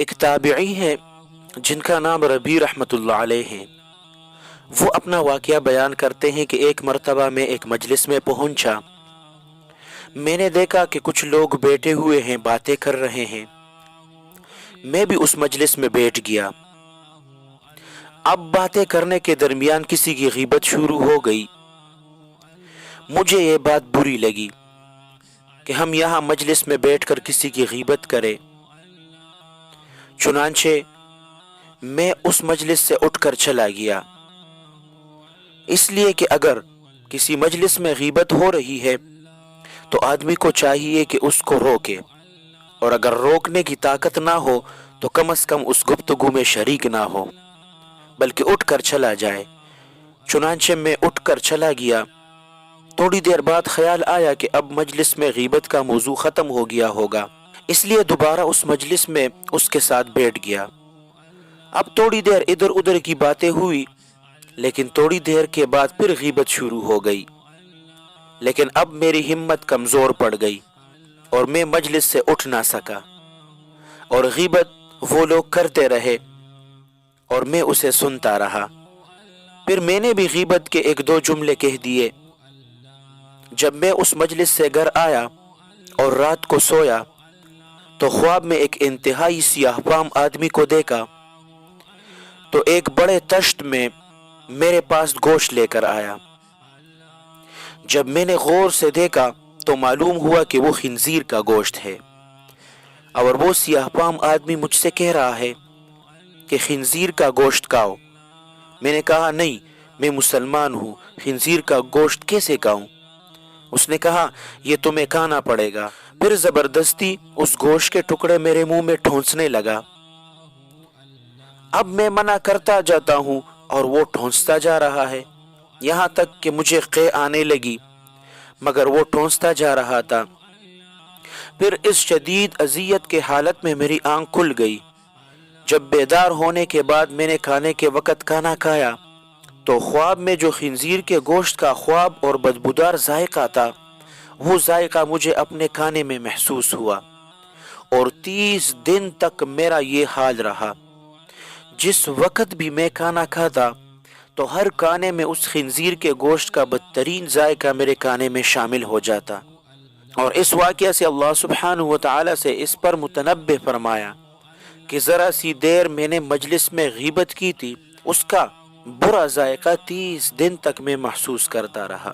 ایک تابعی ہے جن کا نام ربیع رحمۃ اللہ علیہ ہے۔ وہ اپنا واقعہ بیان کرتے ہیں کہ ایک مرتبہ میں ایک مجلس میں پہنچا۔ میں نے دیکھا کہ کچھ لوگ بیٹھے ہوئے ہیں، باتیں کر رہے ہیں۔ میں بھی اس مجلس میں بیٹھ گیا۔ اب باتیں کرنے کے درمیان کسی کی غیبت شروع ہو گئی۔ مجھے یہ بات بری لگی کہ ہم یہاں مجلس میں بیٹھ کر کسی کی غیبت کریں۔ چنانچہ میں اس مجلس سے اٹھ کر چلا گیا، اس لیے کہ اگر کسی مجلس میں غیبت ہو رہی ہے تو آدمی کو چاہیے کہ اس کو روکے، اور اگر روکنے کی طاقت نہ ہو تو کم از کم اس گفتگو میں شریک نہ ہو، بلکہ اٹھ کر چلا جائے۔ چنانچہ میں اٹھ کر چلا گیا۔ تھوڑی دیر بعد خیال آیا کہ اب مجلس میں غیبت کا موضوع ختم ہو گیا ہوگا، اس لیے دوبارہ اس مجلس میں اس کے ساتھ بیٹھ گیا۔ اب تھوڑی دیر ادھر ادھر کی باتیں ہوئی، لیکن تھوڑی دیر کے بعد پھر غیبت شروع ہو گئی۔ لیکن اب میری ہمت کمزور پڑ گئی اور میں مجلس سے اٹھ نہ سکا، اور غیبت وہ لوگ کرتے رہے اور میں اسے سنتا رہا۔ پھر میں نے بھی غیبت کے ایک دو جملے کہہ دیے۔ جب میں اس مجلس سے گھر آیا اور رات کو سویا تو خواب میں ایک انتہائی سیاہ فام آدمی کو دیکھا، تو ایک بڑے تشت میں میرے پاس گوشت لے کر آیا۔ جب میں نے غور سے دیکھا تو معلوم ہوا کہ وہ خنزیر کا گوشت ہے، اور وہ سیاہ فام آدمی مجھ سے کہہ رہا ہے کہ خنزیر کا گوشت کھاؤ۔ میں نے کہا نہیں، میں مسلمان ہوں، خنزیر کا گوشت کیسے کھاؤں؟ اس نے کہا یہ تمہیں کھانا پڑے گا۔ پھر زبردستی اس گوشت کے ٹکڑے میرے منہ میں ٹھونسنے لگا۔ اب میں منع کرتا جاتا ہوں اور وہ ٹھونستا جا رہا ہے، یہاں تک کہ مجھے قے آنے لگی، مگر وہ ٹھونستا جا رہا تھا۔ پھر اس شدید اذیت کے حالت میں میری آنکھ کھل گئی۔ جب بیدار ہونے کے بعد میں نے کھانے کے وقت کھانا کھایا تو خواب میں جو خنزیر کے گوشت کا خواب اور بدبودار ذائقہ تھا، وہ ذائقہ مجھے اپنے کھانے میں محسوس ہوا، اور 30 دن تک میرا یہ حال رہا۔ جس وقت بھی میں کھانا کھاتا تو ہر کھانے میں اس خنزیر کے گوشت کا بدترین ذائقہ میرے کھانے میں شامل ہو جاتا۔ اور اس واقعہ سے اللہ سبحانہ و تعالی سے اس پر متنبہ فرمایا کہ ذرا سی دیر میں نے مجلس میں غیبت کی تھی، اس کا برا ذائقہ 30 دن تک میں محسوس کرتا رہا۔